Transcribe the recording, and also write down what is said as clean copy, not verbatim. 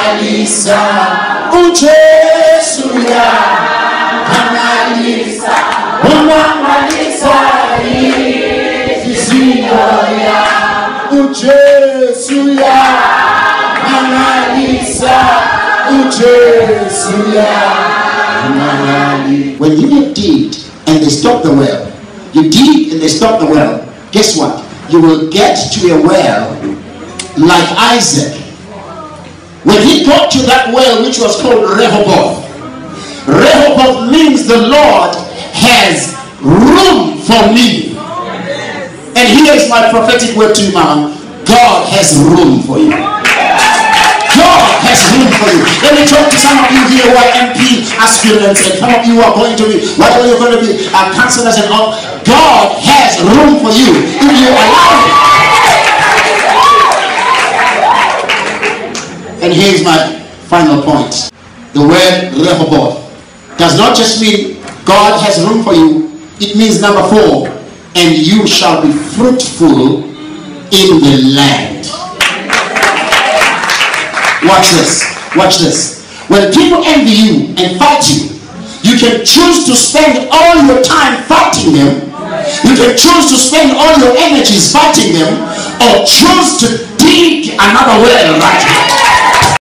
Analisa ujesu ya Analisa Unamaliza Izio ya ujesu ya Analisa ujesu ya Analisa. When you dig and they stop the well, you dig and they stop the well, guess what? You will get to a well like Isaac. When he got to that well which was called Rehoboth, Rehoboth means the Lord has room for me. And here is my prophetic word to you, man. God has room for you. God has room for you. Let me talk to some of you here who are MP aspirants, and some of you who are going to be, whatever you're going to be, counselors and all. God has room for you if you allow him. And here's my final point. The word Rehoboth does not just mean God has room for you. It means number 4, and you shall be fruitful in the land. Watch this. Watch this. When people envy you and fight you, you can choose to spend all your time fighting them. You can choose to spend all your energies fighting them, or choose to dig another well right now.